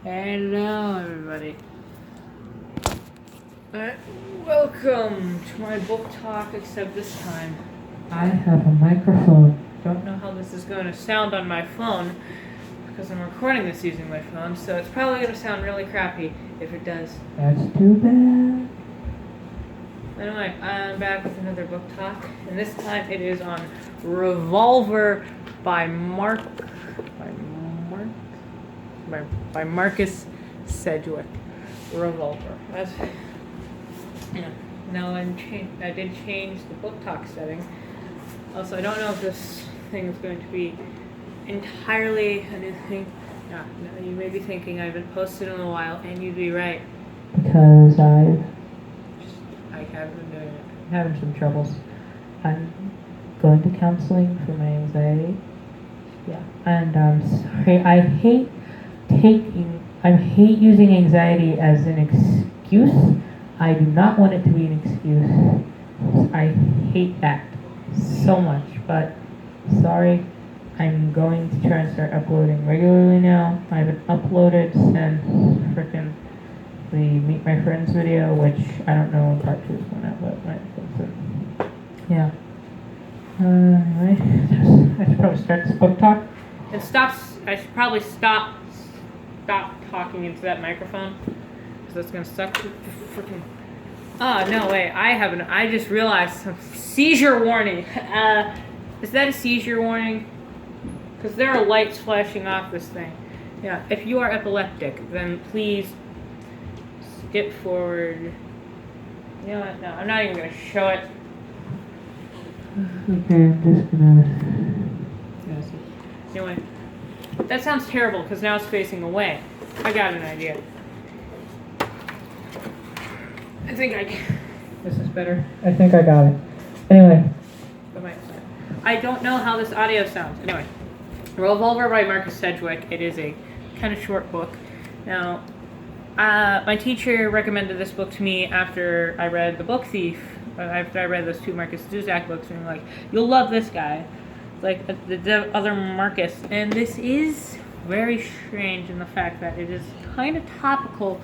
Hello, everybody. Welcome to my book talk, except this time I have a microphone. Don't know how this is going to sound on my phone because I'm recording this using my phone, so it's probably going to sound really crappy if it does. That's too bad. Anyway, I'm back with another book talk, and this time it is on Revolver by Marcus Sedgwick. Revolver. That's, now I did change the book talk setting. Also, I don't know if this thing is going to be entirely a new thing. Yeah, no, you may be thinking I haven't posted in a while, and you'd be right. Because I have been doing it. I'm having some troubles. I'm going to counseling for my anxiety. Yeah, and sorry, I hate using anxiety as an excuse. I do not want it to be an excuse. I hate that so much, but sorry. I'm going to try and start uploading regularly now. I haven't uploaded since frickin' the Meet My Friends video, which I don't know when part 2 is going out, but yeah. Anyway, I should probably start this book talk. I should probably stop talking into that microphone, because that's gonna suck. Freaking. Oh no, wait! I just realized seizure warning. Is that a seizure warning? Because there are lights flashing off this thing. Yeah. If you are epileptic, then please skip forward. You know what? No, I'm not even gonna show it. Okay, I'm just gonna. Anyway. That sounds terrible because now it's facing away. I got an idea. This is better. I think I got it. Anyway. I don't know how this audio sounds. Anyway. Revolver by Marcus Sedgwick. It is a kind of short book. Now, my teacher recommended this book to me after I read The Book Thief. After I read those 2 Marcus Sedgwick books. And like, you'll love this guy. Like the other Marcus, and this is very strange in the fact that it is kind of topical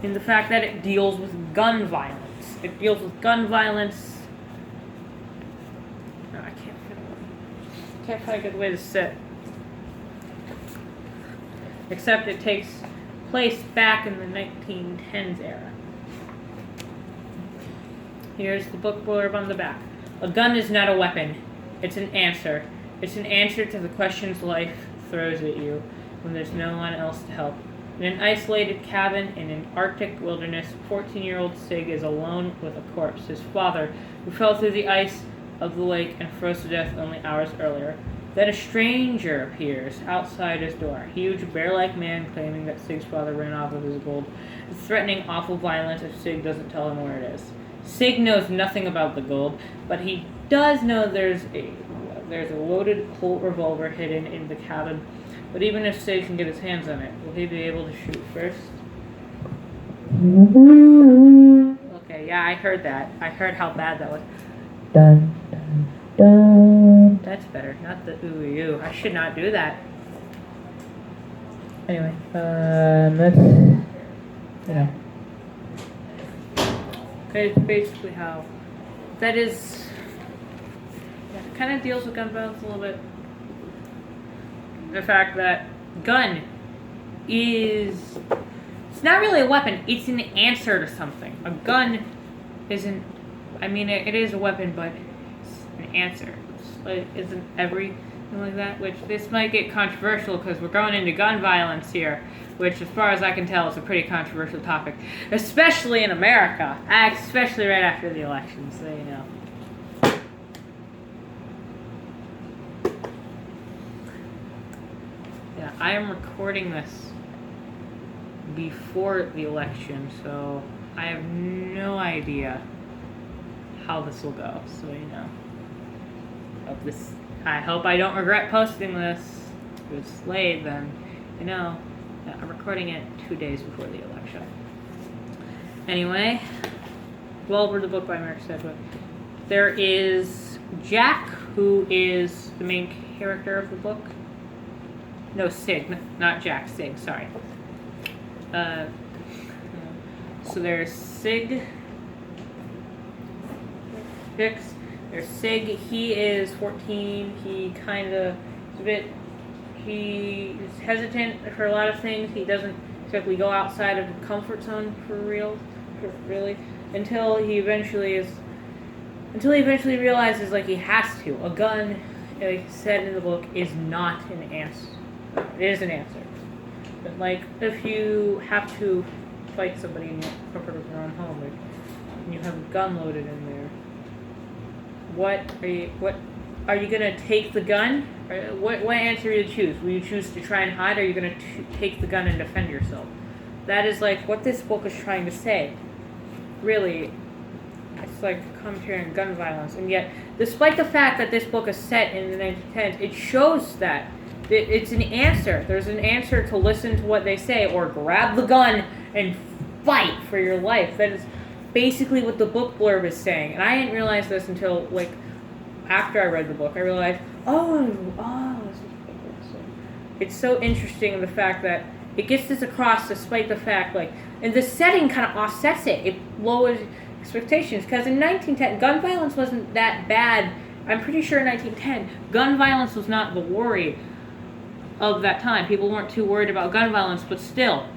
in the fact that it deals with gun violence. It deals with gun violence. No, I can't find a good way to sit. Except it takes place back in the 1910s era. Here's the book blurb on the back. A gun is not a weapon. It's an answer. It's an answer to the questions life throws at you when there's no one else to help. In an isolated cabin in an Arctic wilderness, 14-year-old Sig is alone with a corpse, his father, who fell through the ice of the lake and froze to death only hours earlier. Then a stranger appears outside his door, a huge bear-like man claiming that Sig's father ran off with his gold, threatening awful violence if Sig doesn't tell him where it is. Sig knows nothing about the gold, but he does know there's a loaded Colt revolver hidden in the cabin. But even if Sig can get his hands on it, will he be able to shoot first? Okay, yeah, I heard that. I heard how bad that was. Dun, dun, dun. That's better, not the ooh. I should not do that. Anyway, that's, Okay, basically how that is. Yeah, it kind of deals with gun violence a little bit. The fact that gun is, it's not really a weapon, it's an answer to something. A gun isn't, it is a weapon, but it's an answer. It isn't everything like that, which this might get controversial because we're going into gun violence here, which as far as I can tell is a pretty controversial topic, especially in America, especially right after the election, so you know. Yeah, I am recording this before the election, so I have no idea how this will go, so you know. I hope I don't regret posting this. If it's late, then, you know, I'm recording it 2 days before the election. Anyway, Revolver, the book by Marcus Sedgwick. There is Jack, who is the main character of the book. No, Sig, not Jack, Sig, sorry. So there's Sig. Fix. There's Sig. He is 14. He kind of is a bit. He is hesitant for a lot of things. He doesn't exactly go outside of the comfort zone really, until he eventually realizes like he has to. A gun, like said in the book, is not an answer. It is an answer. But like if you have to fight somebody in the comfort of your own home, like, and you have a gun loaded in there, what are you gonna take the gun? What answer will you choose? Will you choose to try and hide, or are you gonna take the gun and defend yourself? That is like what this book is trying to say. Really, it's like a commentary on gun violence, and yet, despite the fact that this book is set in the 1910s, it shows that it's an answer. There's an answer to listen to what they say, or grab the gun and fight for your life. That is basically what the book blurb is saying, and I didn't realize this until like after I read the book. I realized, it's so interesting in the fact that it gets this across despite the fact, like, and the setting kind of offsets it. It lowers expectations, because in 1910, gun violence wasn't that bad. I'm pretty sure in 1910, gun violence was not the worry of that time. People weren't too worried about gun violence, but still,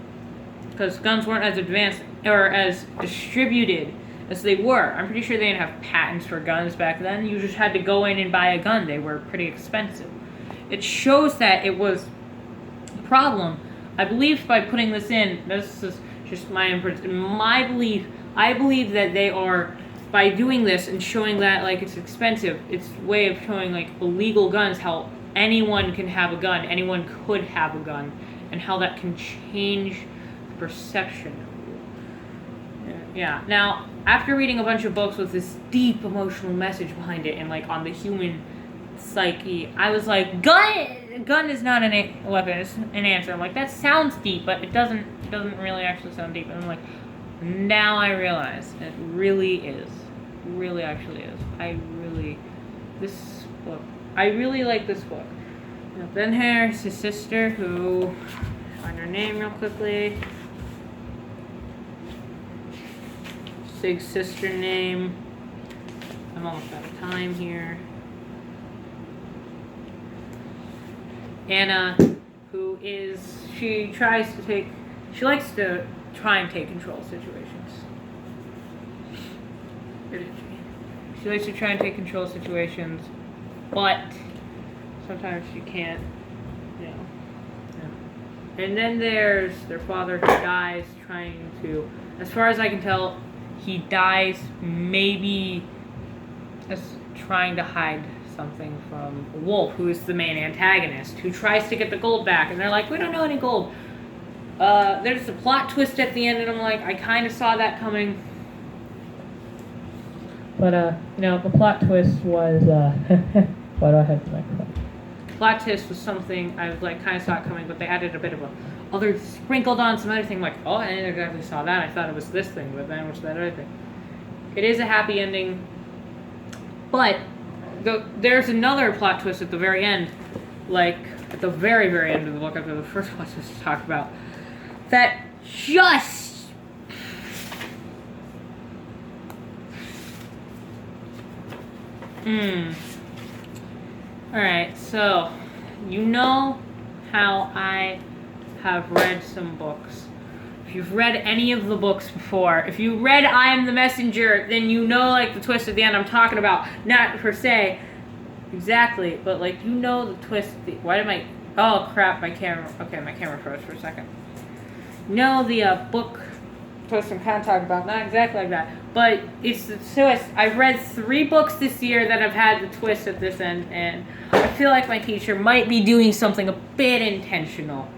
because guns weren't as advanced or as distributed as they were. I'm pretty sure they didn't have patents for guns back then. You just had to go in and buy a gun. They were pretty expensive. It shows that it was a problem. I believe by putting this in, this is just my belief, I believe that they are, by doing this and showing that like it's expensive, it's a way of showing like illegal guns, how anyone can have a gun, anyone could have a gun, and how that can change the perception. Yeah. Now, after reading a bunch of books with this deep emotional message behind it and like on the human psyche, I was like, gun is not a weapon, it's an answer. I'm like, that sounds deep, but it doesn't really actually sound deep. And I'm like, now I realize it really is. Really actually is. I really like this book. Now, then there's his sister, who, find her name real quickly. Sig's sister name. I'm almost out of time here. Anna, who is, she likes to try and take control of situations. She likes to try and take control of situations, but sometimes she can't, you know. Yeah. And then there's their father, who dies trying to, as far as I can tell, he dies maybe just trying to hide something from Wolf, who is the main antagonist, who tries to get the gold back, and they're like, we don't know any gold. There's a plot twist at the end, and I'm like, I kind of saw that coming. But, the plot twist was, why do I have the microphone? Plot twist was something I was like, kind of saw it coming, but they added a bit of sprinkled on some other thing, like, oh, I didn't exactly saw that. I thought it was this thing, but then it was that other thing. It is a happy ending, but there's another plot twist at the very end, like, at the very, very end of the book, after the first plot twist to talk about, that just... Alright, so, you know how I have read some books. If you've read any of the books before, if you read I Am the Messenger, then you know, like, the twist at the end I'm talking about. Not per se, exactly, but, like, you know the twist. Oh, crap, my camera froze for a second. You know the book twist I'm kind of talking about, not exactly like that, but it's the twist. I've read 3 books this year that have had the twist at this end, and I feel like my teacher might be doing something a bit intentional.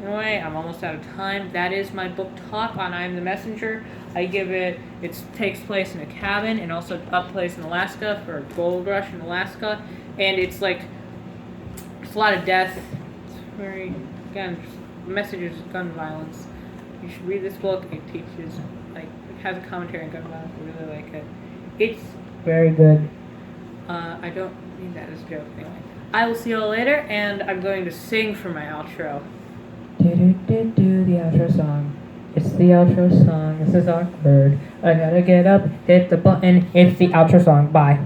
Anyway, I'm almost out of time. That is my book talk on I Am the Messenger. It takes place in a cabin and also up place in Alaska for a gold rush in Alaska, and it's a lot of death. It's very, again, messages of gun violence. You should read this book. It teaches, it has a commentary on gun violence. I really like it. It's very good. I don't mean that as a joke. Anyway, I will see you all later, and I'm going to sing for my outro. Do the outro song. It's the outro song. This is awkward. I gotta get up, hit the button. It's the outro song. Bye.